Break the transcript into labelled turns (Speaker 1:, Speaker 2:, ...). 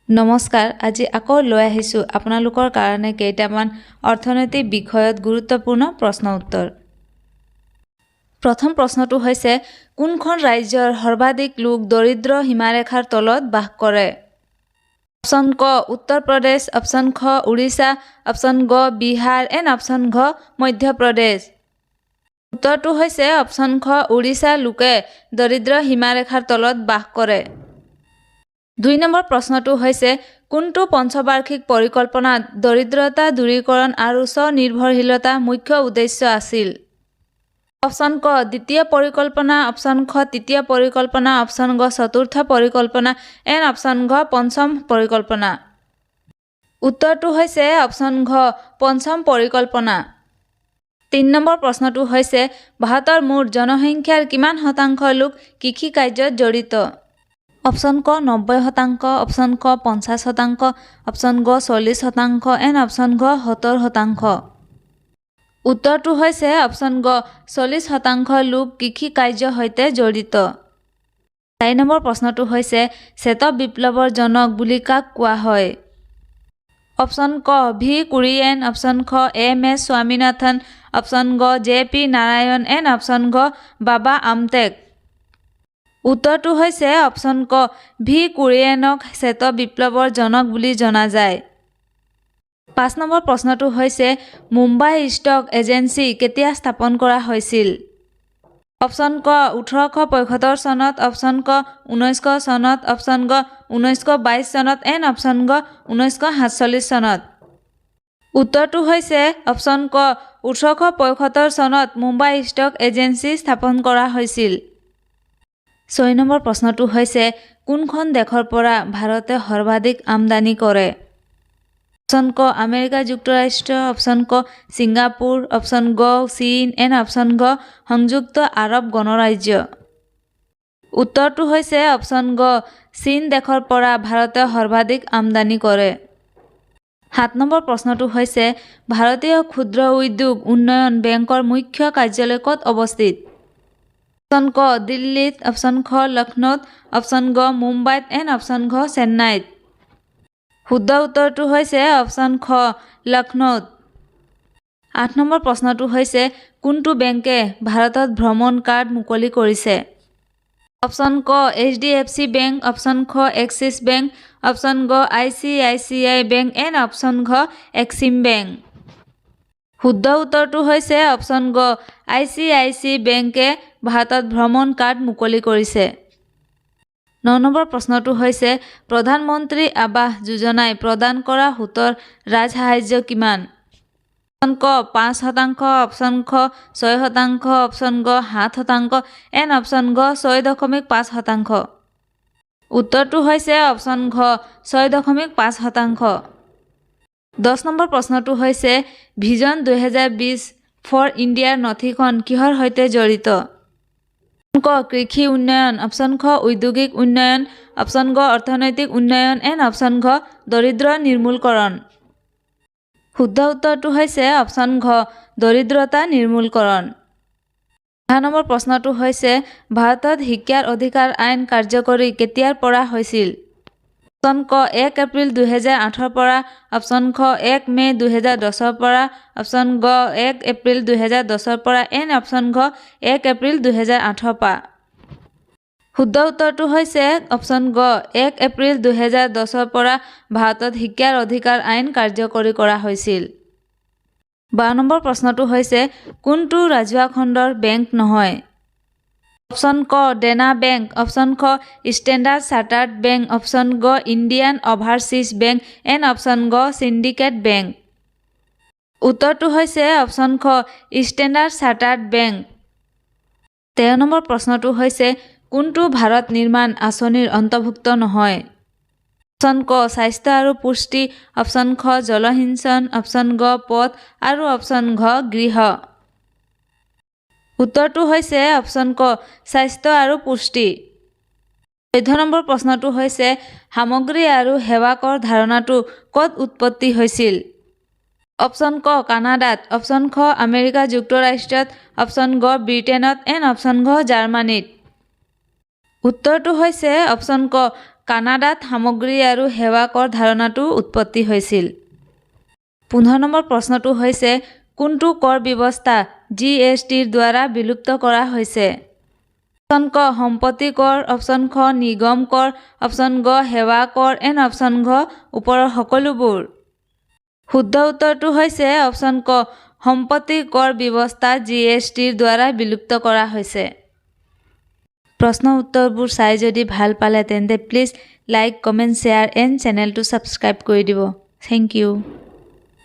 Speaker 1: নমস্কাৰ, আজি আকৌ লৈ আহিছোঁ আপোনালোকৰ কাৰণে কেইটামান অৰ্থনৈতিক বিষয়ত গুৰুত্বপূৰ্ণ প্ৰশ্ন উত্তৰ। প্ৰথম প্ৰশ্নটো হৈছে, কোনখন ৰাজ্যৰ সৰ্বাধিক লোক দৰিদ্ৰ সীমাৰেখাৰ তলত বাস কৰে? অপশ্যন ক উত্তৰ প্ৰদেশ, অপশ্যন খ উৰিষ্যা, অপশ্যন গ বিহাৰ এণ্ড অপশ্যন ঘ মধ্যপ্ৰদেশ। উত্তৰটো হৈছে অপশ্যন খ উৰিষ্যা লোকে দৰিদ্ৰ সীমাৰেখাৰ তলত বাস কৰে। ২ নম্বৰ প্ৰশ্নটো হৈছে, কোনটো পঞ্চবাৰ্ষিক পৰিকল্পনাত দৰিদ্ৰতা দূৰীকৰণ আৰু স্বনিৰ্ভৰশীলতা মুখ্য উদ্দেশ্য আছিল? অপশ্যন ক দ্বিতীয় পৰিকল্পনা, অপশ্যন খ তৃতীয় পৰিকল্পনা, অপশ্যন গ চতুৰ্থ পৰিকল্পনা এণ্ড অপশ্যন ঘ পঞ্চম পৰিকল্পনা। উত্তৰটো হৈছে অপশ্যন ঘ পঞ্চম পৰিকল্পনা। ৩ নম্বৰ প্ৰশ্নটো হৈছে, ভাৰতৰ মুঠ জনসংখ্যাৰ কিমান শতাংশ লোক কৃষি কাৰ্যত জড়িত? অপশ্যন ক ৯০%, অপশ্যন খ ৫০%, অপশ্যন গ ৪০% এণ্ড অপশ্যন ঘ ৭০%। উত্তৰটো হৈছে অপশ্যন গ ৪০% লোক কৃষি কাৰ্যৰ সৈতে জড়িত। ৪ নম্বৰ প্ৰশ্নটো হৈছে, শ্বেত বিপ্লৱৰ জনক বুলি কাক কোৱা হয়? অপশ্যন ক ভি কুৰিয়েন, অপশ্যন খ এম.এছ. স্বামীনাথন, অপশ্যন গ জে.পি. নাৰায়ণ এণ্ড অপশ্যন ঘ বাবা আমটেক। উত্তৰটো হৈছে অপশ্যন ক ভি কুৰিয়েনক শ্বেত বিপ্লৱৰ জনক বুলি জনা যায়। ৫ নম্বৰ প্ৰশ্নটো হৈছে, মুম্বাই ষ্টক এক্সচেঞ্জ কেতিয়া স্থাপন কৰা হৈছিল? অপশ্যন ক ১৮৭৫ চনত, অপশ্যন ক ১৯০০ চনত, অপশ্যন গ ১৯২২ চনত এণ্ড অপশ্যন গ ১৯৪৭ চনত। উত্তৰটো হৈছে অপশ্যন ক ১৮৭৫ চনত মুম্বাই ষ্টক এক্সচেঞ্জ স্থাপন কৰা হৈছিল। ৬ নম্বৰ প্ৰশ্নটো হৈছে, কোনখন দেশৰ পৰা ভাৰতে সৰ্বাধিক আমদানি কৰে? অপশ্যন ক আমেৰিকা যুক্তৰাষ্ট্ৰ, অপশ্যন ক ছিংগাপুৰ, অপশ্যন গ চীন এণ্ড অপশ্যন ঘ সংযুক্ত আৰৱ গণৰাজ্য। উত্তৰটো হৈছে অপশ্যন গ চীন দেশৰ পৰা ভাৰতে সৰ্বাধিক আমদানি কৰে। ৭ নম্বৰ প্ৰশ্নটো হৈছে, ভাৰতীয় ক্ষুদ্ৰ উদ্যোগ উন্নয়ন বেংকৰ মুখ্য কাৰ্যালয় ক'ত অৱস্থিত? অপশ্যন ক দিল্লীত, অপশ্যন খ লক্ষ্ণৌত, অপশ্যন গ মুম্বাইত এণ্ড অপশ্যন ঘ চেন্নাইত। শুদ্ধ উত্তৰটো হৈছে অপশ্যন খ লক্ষ্ণৌত। ৮ নম্বৰ প্ৰশ্নটো হৈছে, কোনটো বেংকে ভাৰতত ভ্ৰমণ কাৰ্ড মুকলি কৰিছে? অপশ্যন ক HDFC বেংক, অপশ্যন খ এক্সিছ বেংক, অপশ্যন গ ICICI বেংক এণ্ড অপশ্যন ঘ এক্সিম বেংক। শুদ্ধ উত্তৰটো হৈছে অপশ্যন গ ICICI বেংকে ভাৰতত ভ্ৰমণ কাৰ্ড মুকলি কৰিছে। ৯ নম্বৰ প্ৰশ্নটো হৈছে, প্ৰধানমন্ত্ৰী আৱাস যোজনাই প্ৰদান কৰা সুতৰ ৰাজসাহায্য কিমান? অপশ্যন ক ৫%, অপশ্যন খ ৬%, অপশ্যন গ ৭% এণ্ড অপশ্যন ঘ ৬.৫%। উত্তৰটো হৈছে অপশ্যন ঘ ৬.৫%। ১০ নম্বৰ প্ৰশ্নটো হৈছে, ভিজন ২০২০ ফৰ ইণ্ডিয়াৰ নথিখন কিহৰ সৈতে জড়িত? অপশ্যন ক কৃষি উন্নয়ন, অপশ্যন খ ঔদ্যোগিক উন্নয়ন, অপশ্যন গ অৰ্থনৈতিক উন্নয়ন এণ্ড অপশ্যন ঘ দৰিদ্ৰ নিৰ্মূলকৰণ। শুদ্ধ উত্তৰটো হৈছে অপশ্যন ঘ দৰিদ্ৰতা নিৰ্মূলকৰণ। ১১ নম্বৰ প্ৰশ্নটো হৈছে, ভাৰতত শিক্ষাৰ অধিকাৰ আইন কাৰ্যকৰী কেতিয়াৰ পৰা হৈছিল? অপশ্যন ক ১ এপ্ৰিল ২০০৮ পৰা, অপশ্যন খ ১ মে' ২০১০ পৰা, অপশ্যন গ ১ এপ্ৰিল ২০১০ পৰা এণ্ড অপশ্যন ঘ ১ এপ্ৰিল ২০০৮ পৰা। শুদ্ধ উত্তৰটো হৈছে অপশ্যন গ ১ এপ্ৰিল ২০১০ পৰা ভাৰতত শিক্ষাৰ অধিকাৰ আইন কাৰ্যকৰী কৰা হৈছিল। ১২ নম্বৰ প্ৰশ্নটো হৈছে, কোনটো ৰাজহুৱা খণ্ডৰ বেংক নহয়? অপশ্যন ক দেনা বেংক, অপশ্যন খ ষ্টেণ্ডাৰ্ড চাৰ্টাৰ্ড বেংক, অপশ্যন গ Indian overseas bank and option গ চিণ্ডিকেট বেংক। উত্তৰটো হৈছে অপশ্যন খ ষ্টেণ্ডাৰ্ড চাৰ্টাৰ্ড বেংক। ১৩ নম্বৰ প্ৰশ্নটো হৈছে, কোনটো ভাৰত নিৰ্মাণ আঁচনিৰ অন্তৰ্ভুক্ত নহয়? অপশ্যন ক স্বাস্থ্য আৰু পুষ্টি, অপশ্যন খ জলসিঞ্চন, অপশ্যন গ পথ আৰু অপশ্যন ঘ গৃহ। উত্তৰটো হৈছে অপশ্যন ক স্বাস্থ্য আৰু পুষ্টি। ১৪ নম্বৰ প্ৰশ্নটো হৈছে, সামগ্ৰী আৰু সেৱা কৰ ধাৰণাটো ক'ত উৎপত্তি হৈছিল? অপশ্যন ক কানাডাত, অপশ্যন খ আমেৰিকা যুক্তৰাষ্ট্ৰত, অপশ্যন গ ব্ৰিটেইনত এণ্ড অপশ্যন ঘ জাৰ্মানীত। উত্তৰটো হৈছে অপশ্যন ক কানাডাত সামগ্ৰী আৰু সেৱা কৰ ধাৰণাটো উৎপত্তি হৈছিল। 15 নম্বৰ প্ৰশ্নটো হৈছে কোনটো কৰ ব্যৱস্থা GSTৰ দ্বাৰা বিলুপ্ত কৰা হৈছে? অপশ্যন ক সম্পত্তি কৰ, অপশ্যন খ নিগম কৰ, অপশ্যন গ সেৱা কৰ এণ্ড অপশ্যন ঘ ওপৰৰ সকলোবোৰ। শুদ্ধ উত্তৰটো হৈছে অপশ্যন ক সম্পত্তি কৰ ব্যৱস্থা GSTৰ দ্বাৰা বিলুপ্ত কৰা হৈছে। প্ৰশ্ন উত্তৰবোৰ চাই যদি ভাল পালে তেন্তে please like, comment, share and চেনেলটো ছাবস্ক্ৰাইব কৰি দিব। Thank U.